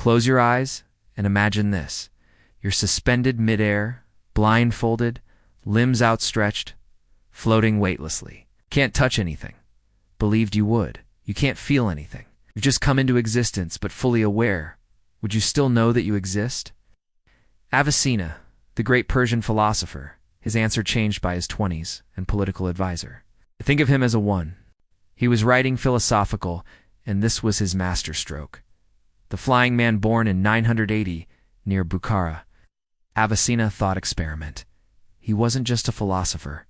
Close your eyes and imagine this. You're suspended midair, blindfolded, limbs outstretched, floating weightlessly. Can't touch anything. Believed you would. You can't feel anything. You've just come into existence, but fully aware. Would you still know that you exist? Avicenna, the great Persian philosopher, his answer changed by his 20s, and political advisor. Think of him as a one. He was writing philosophical, and this was his masterstroke. The flying man born in 980 near Bukhara. Avicenna thought experiment. He wasn't just a philosopher.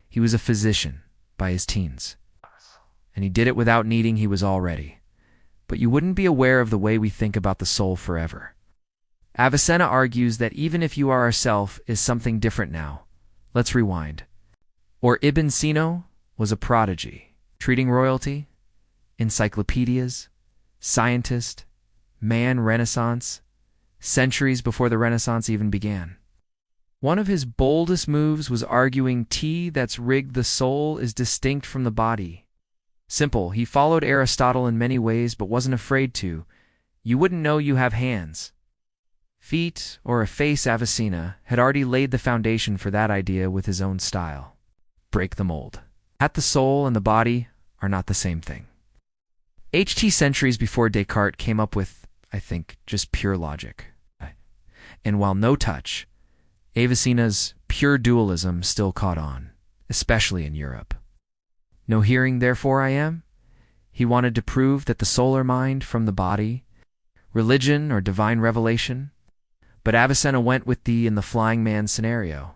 He was a physician by his teens. And he did it without needing, he was already. But you wouldn't be aware of the way we think about the soul forever. Avicenna argues that even if you are ourself is something different now. Let's rewind. Or Ibn Sina was a prodigy, treating royalty, encyclopedias, scientist, man Renaissance, centuries before the Renaissance even began. One of his boldest moves was arguing tea that's rigged the soul is distinct from the body. Simple, he followed Aristotle in many ways but wasn't afraid to. You wouldn't know you have hands, feet, or a face. Avicenna had already laid the foundation for that idea with his own style. Break the mold. The soul and the body are not the same thing. Centuries before Descartes came up with, I think, just pure logic. And while no touch, Avicenna's pure dualism still caught on, especially in Europe. No hearing, therefore I am. He wanted to prove that the soul or mind from the body, religion or divine revelation. But Avicenna went with the in the flying man scenario.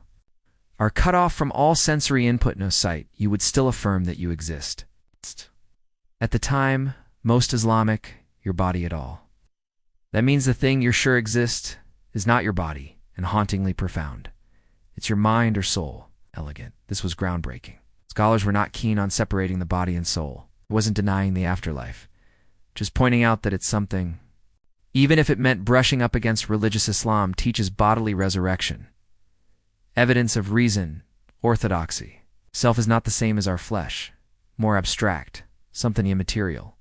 Are cut off from all sensory input, no sight, you would still affirm that you exist. At the time, most Islamic, your body at all. That means the thing you're sure exists is not your body, and hauntingly profound. It's your mind or soul. Elegant. This was groundbreaking. Scholars were not keen on separating the body and soul. It wasn't denying the afterlife, just pointing out that it's something, even if it meant brushing up against religious Islam, teaches bodily resurrection. Evidence of reason, orthodoxy. Self is not the same as our flesh, more abstract, something immaterial.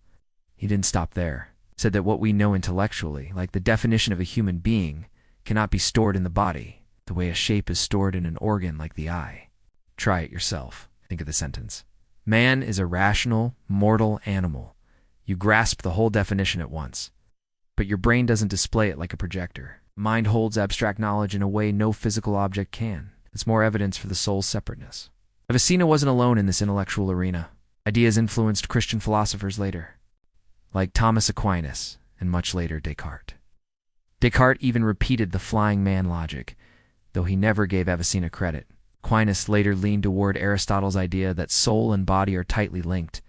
He didn't stop there. Said that what we know intellectually, like the definition of a human being, cannot be stored in the body, the way a shape is stored in an organ like the eye. Try it yourself. Think of the sentence. Man is a rational, mortal animal. You grasp the whole definition at once. But your brain doesn't display it like a projector. Mind holds abstract knowledge in a way no physical object can. It's more evidence for the soul's separateness. Avicenna wasn't alone in this intellectual arena. Ideas influenced Christian philosophers later, like Thomas Aquinas and much later Descartes. Descartes even repeated the flying man logic, though he never gave Avicenna credit. Aquinas later leaned toward Aristotle's idea that soul and body are tightly linked,